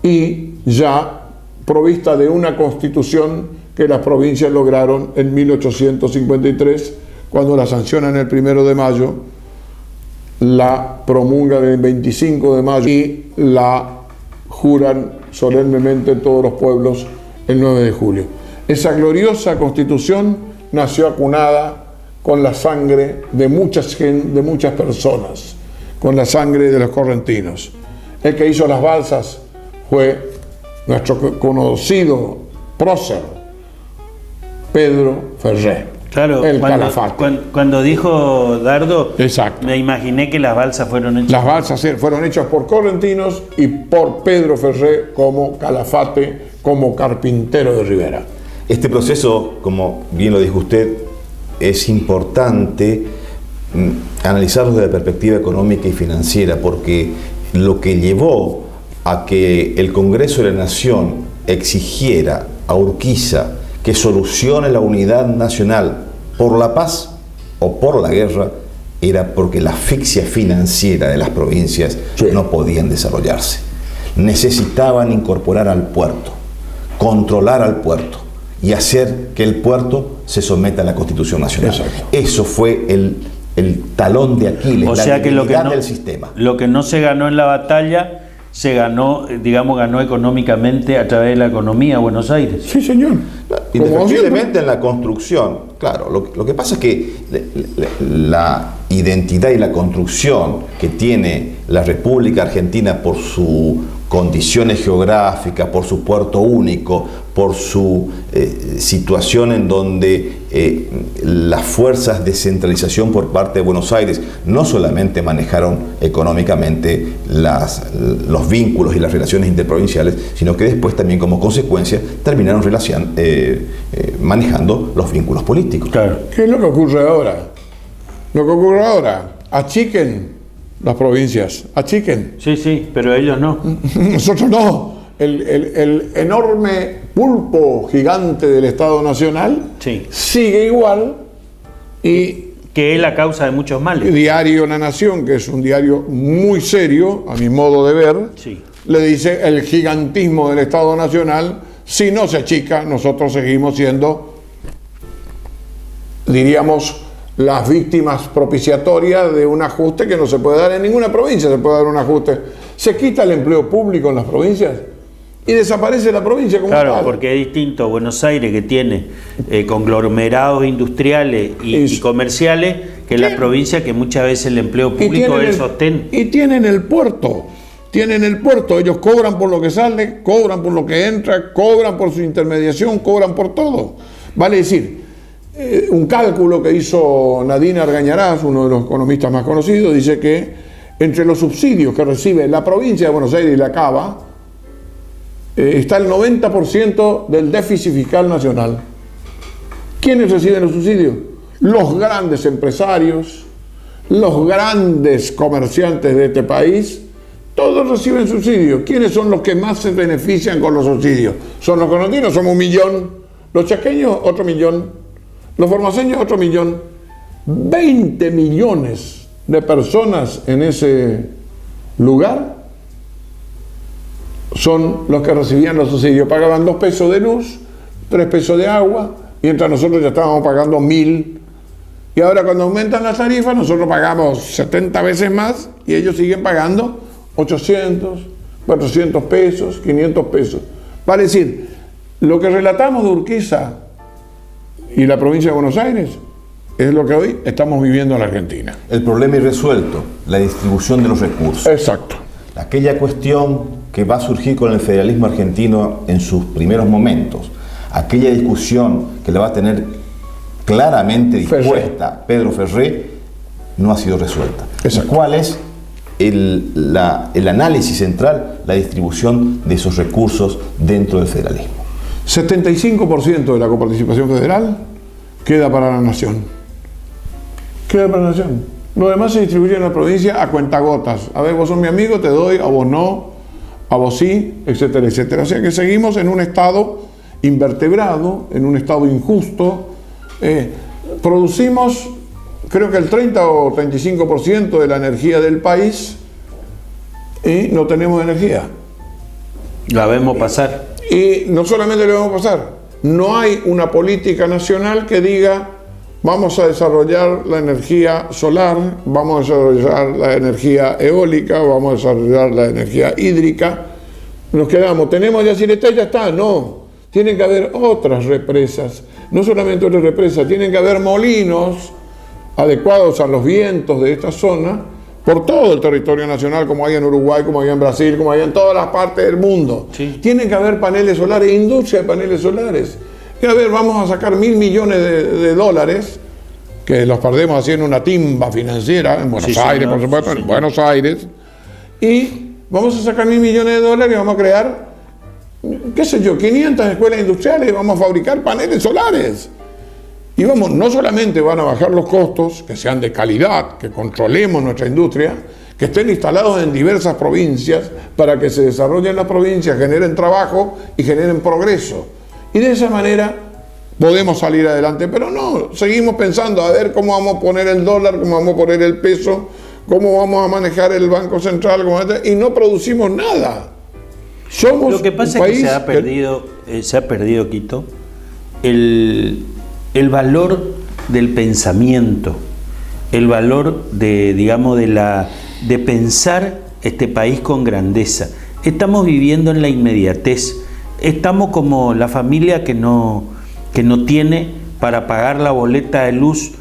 y ya provista de una constitución que las provincias lograron en 1853, cuando la sancionan el 1 de mayo, la promulgan el 25 de mayo y la juran solemnemente todos los pueblos el 9 de julio. Esa gloriosa Constitución nació acunada con la sangre de muchas personas, con la sangre de los correntinos. El que hizo las balsas fue nuestro conocido prócer, Pedro Ferré. Claro, el Calafate. Cuando dijo Dardo, exacto, me imaginé que las balsas fueron hechas. Las balsas fueron hechas por correntinos y por Pedro Ferré como Calafate, como carpintero de Rivera. Este proceso, como bien lo dijo usted, es importante analizarlo desde la perspectiva económica y financiera, porque lo que llevó a que el Congreso de la Nación exigiera a Urquiza que solucione la unidad nacional por la paz o por la guerra, era porque la asfixia financiera de las provincias no podían desarrollarse. Necesitaban incorporar al puerto, controlar al puerto y hacer que el puerto se someta a la Constitución Nacional. Exacto. Eso fue el talón de Aquiles, o sea, que lo que no, del sistema. Lo que no se ganó en la batalla, se ganó, ganó económicamente a través de la economía de Buenos Aires. Sí, señor. Indefectiblemente en la construcción, claro, lo que pasa es que la identidad y la construcción que tiene la República Argentina por sus condiciones geográficas, por su puerto único, por su situación en donde las fuerzas de centralización por parte de Buenos Aires no solamente manejaron económicamente los vínculos y las relaciones interprovinciales, sino que después también como consecuencia terminaron manejando los vínculos políticos. Claro. ¿Qué es lo que ocurre ahora? Lo que ocurre ahora, achiquen las provincias, achiquen. Sí, sí, pero ellos no. Nosotros no. El enorme pulpo gigante del Estado Nacional sigue igual y... Que es la causa de muchos males. Diario La Nación, que es un diario muy serio, a mi modo de ver, le dice el gigantismo del Estado Nacional, si no se achica, nosotros seguimos siendo, diríamos, las víctimas propiciatorias de un ajuste que no se puede dar en ninguna provincia, se puede dar un ajuste. Se quita el empleo público en las provincias y desaparece la provincia como tal. Claro, porque es distinto Buenos Aires, que tiene conglomerados industriales y comerciales, que la provincia, que muchas veces el empleo público es el sostén. Y tienen el puerto, ellos cobran por lo que sale, cobran por lo que entra, cobran por su intermediación, cobran por todo. Vale decir, un cálculo que hizo Nadine Argañarás, uno de los economistas más conocidos, dice que entre los subsidios que recibe la provincia de Buenos Aires y la Cava, está el 90% del déficit fiscal nacional. ¿Quiénes reciben los subsidios? Los grandes empresarios, los grandes comerciantes de este país, todos reciben subsidios. ¿Quiénes son los que más se benefician con los subsidios? Son los correntinos, somos 1 millón. Los chaqueños, otro 1 millón. Los formoseños, otro 1 millón. 20 millones de personas en ese lugar son los que recibían los subsidios. Pagaban 2 pesos de luz, 3 pesos de agua, mientras nosotros ya estábamos pagando 1.000. Y ahora cuando aumentan las tarifas, nosotros pagamos 70 veces más y ellos siguen pagando 800, 400 pesos, 500 pesos. Vale decir, lo que relatamos de Urquiza y la provincia de Buenos Aires es lo que hoy estamos viviendo en la Argentina. El problema irresuelto, la distribución de los recursos. Exacto. Aquella cuestión que va a surgir con el federalismo argentino en sus primeros momentos, aquella discusión que la va a tener claramente dispuesta Pedro Ferré, no ha sido resuelta. Exacto. ¿Cuál es el análisis central? La distribución de esos recursos dentro del federalismo. 75% de la coparticipación federal queda para la nación. Queda para la nación. Lo demás se distribuye en la provincia a cuentagotas. A ver, vos sos mi amigo, te doy, a vos no, a vos sí, etcétera, etcétera. O sea que seguimos en un estado invertebrado, en un estado injusto. Producimos, creo que el 30 o 35% de la energía del país y no tenemos energía. La vemos pasar. Y no solamente le vamos a pasar, no hay una política nacional que diga vamos a desarrollar la energía solar, vamos a desarrollar la energía eólica, vamos a desarrollar la energía hídrica. nos quedamos, tenemos Yacyretá y ya está. No, tienen que haber otras represas, no solamente otras represas, tienen que haber molinos adecuados a los vientos de esta zona por todo el territorio nacional, como hay en Uruguay, como hay en Brasil, como hay en todas las partes del mundo. Sí. Tienen que haber paneles solares, industria de paneles solares. Y a ver, vamos a sacar $1.000 millones de dólares, que los perdemos haciendo una timba financiera, en Buenos Aires, por supuesto, en Buenos Aires, y vamos a sacar $1.000 millones de dólares y vamos a crear, qué sé yo, 500 escuelas industriales, vamos a fabricar paneles solares. Y vamos, no solamente van a bajar los costos, que sean de calidad, que controlemos nuestra industria, que estén instalados en diversas provincias para que se desarrollen las provincias, generen trabajo y generen progreso. Y de esa manera podemos salir adelante, pero no, seguimos pensando a ver cómo vamos a poner el dólar, cómo vamos a poner el peso, cómo vamos a manejar el Banco Central, y no producimos nada. Somos Lo que pasa un es que país se ha perdido, Quito, el valor del pensamiento, el valor de, digamos, de pensar este país con grandeza. Estamos viviendo en la inmediatez. Estamos como la familia que no tiene para pagar la boleta de luz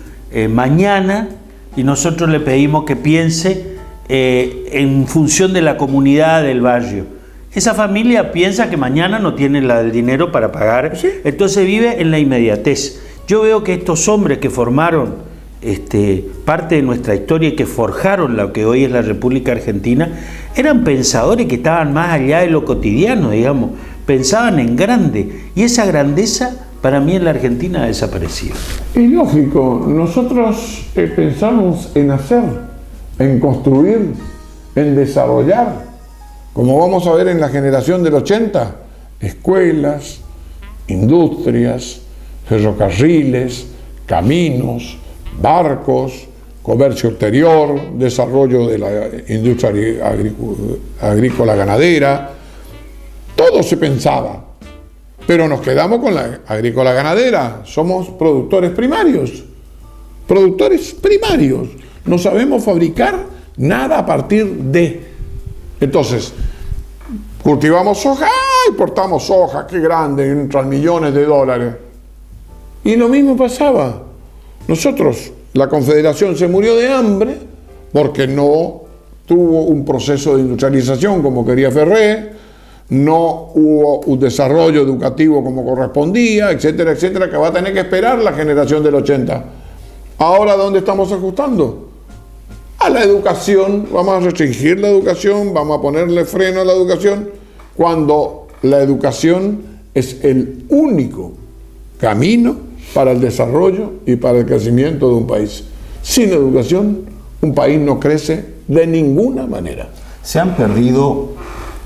mañana, y nosotros le pedimos que piense en función de la comunidad del barrio. Esa familia piensa que mañana no tiene el dinero para pagar, ¿sí? Entonces vive en la inmediatez. Yo veo que estos hombres que formaron parte de nuestra historia y que forjaron lo que hoy es la República Argentina, eran pensadores que estaban más allá de lo cotidiano, digamos, pensaban en grande, y esa grandeza para mí en la Argentina ha desaparecido. Es lógico, nosotros pensamos en hacer, en construir, en desarrollar, como vamos a ver en la generación del 80, escuelas, industrias, ferrocarriles, caminos, barcos, comercio exterior, desarrollo de la industria agrícola ganadera. Todo se pensaba, pero nos quedamos con la agrícola ganadera. Somos productores primarios, no sabemos fabricar nada a partir de. Entonces, cultivamos soja, importamos soja, qué grande, entran millones de dólares. Y lo mismo pasaba. Nosotros, la Confederación se murió de hambre porque no tuvo un proceso de industrialización como quería Ferré, no hubo un desarrollo educativo como correspondía, etcétera, etcétera, que va a tener que esperar la generación del 80. Ahora, ¿dónde estamos ajustando? A la educación. Vamos a restringir la educación, vamos a ponerle freno a la educación, cuando la educación es el único camino para el desarrollo y para el crecimiento de un país. Sin educación, un país no crece de ninguna manera. Se han perdido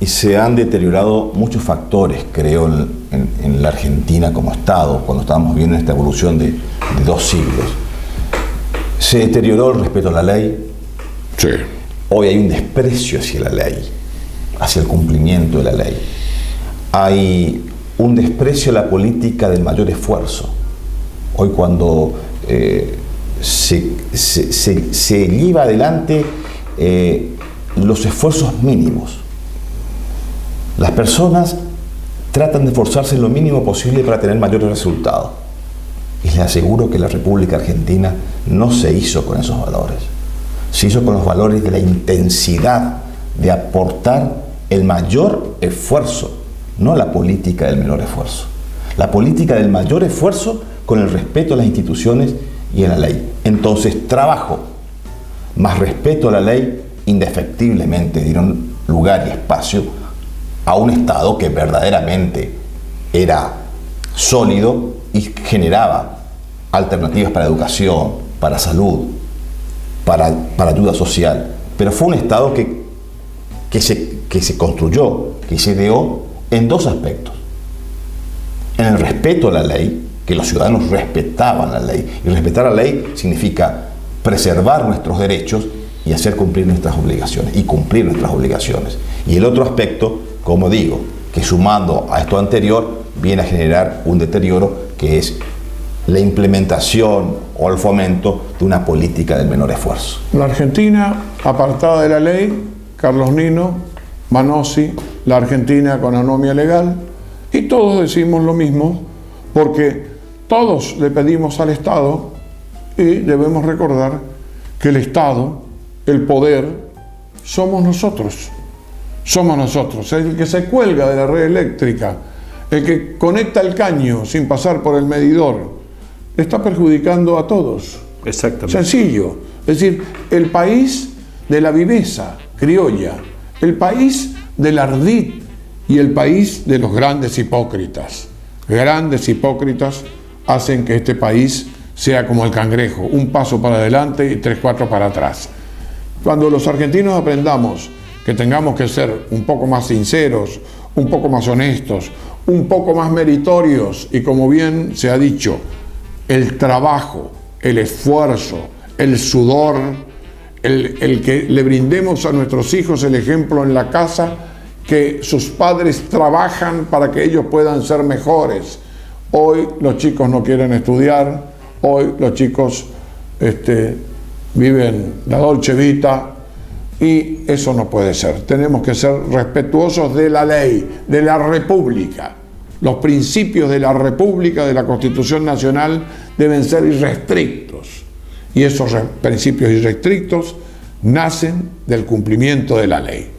y se han deteriorado muchos factores, creo, en la Argentina como Estado, cuando estábamos viendo esta evolución de 2 siglos. Se deterioró el respeto a la ley. Sí. Hoy hay un desprecio hacia la ley, hacia el cumplimiento de la ley. Hay un desprecio a la política del mayor esfuerzo. Hoy cuando se lleva adelante los esfuerzos mínimos, las personas tratan de esforzarse lo mínimo posible para tener mayores resultados. Y les aseguro que la República Argentina no se hizo con esos valores. Se hizo con los valores de la intensidad de aportar el mayor esfuerzo, no la política del menor esfuerzo. La política del mayor esfuerzo con el respeto a las instituciones y a la ley. Entonces, trabajo más respeto a la ley indefectiblemente dieron lugar y espacio a un Estado que verdaderamente era sólido y generaba alternativas para educación, para salud, para ayuda social. Pero fue un Estado que se construyó, que se ideó en 2 aspectos. En el respeto a la ley, que los ciudadanos respetaban la ley. Y respetar la ley significa preservar nuestros derechos y hacer cumplir nuestras obligaciones, y cumplir nuestras obligaciones. Y el otro aspecto, como digo, que sumando a esto anterior, viene a generar un deterioro, que es la implementación o el fomento de una política del menor esfuerzo. La Argentina, apartada de la ley, Carlos Nino, Manossi, la Argentina con anomia legal, y todos decimos lo mismo, porque todos le pedimos al Estado, y debemos recordar que el Estado, el poder, somos nosotros. Somos nosotros. El que se cuelga de la red eléctrica, el que conecta el caño sin pasar por el medidor, le está perjudicando a todos. Exactamente. Sencillo. Es decir, el país de la viveza criolla, el país del ardid y el país de los grandes hipócritas. Grandes hipócritas hacen que este país sea como el cangrejo, un paso para adelante y 3, 4 para atrás. Cuando los argentinos aprendamos que tengamos que ser un poco más sinceros, un poco más honestos, un poco más meritorios, y como bien se ha dicho, el trabajo, el esfuerzo, el sudor, el que le brindemos a nuestros hijos el ejemplo en la casa, que sus padres trabajan para que ellos puedan ser mejores. Hoy los chicos no quieren estudiar, hoy los chicos viven la dolce vita, y eso no puede ser. Tenemos que ser respetuosos de la ley, de la República. Los principios de la República, de la Constitución Nacional, deben ser irrestrictos. Y esos principios irrestrictos nacen del cumplimiento de la ley.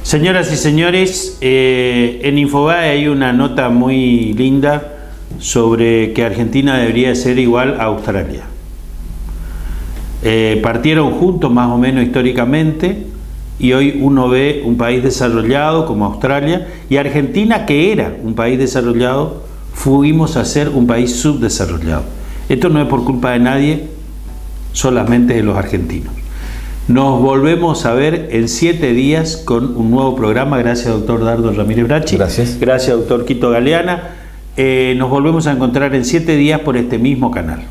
Señoras y señores, en Infobae hay una nota muy linda sobre que Argentina debería ser igual a Australia. Partieron juntos más o menos históricamente, y hoy uno ve un país desarrollado como Australia, y Argentina, que era un país desarrollado, fuimos a ser un país subdesarrollado. Esto no es por culpa de nadie, solamente de los argentinos. Nos volvemos a ver en 7 días con un nuevo programa. Gracias, doctor Dardo Ramírez Brachi. Gracias. Gracias, doctor Quito Galeana. Nos volvemos a encontrar en 7 días por este mismo canal.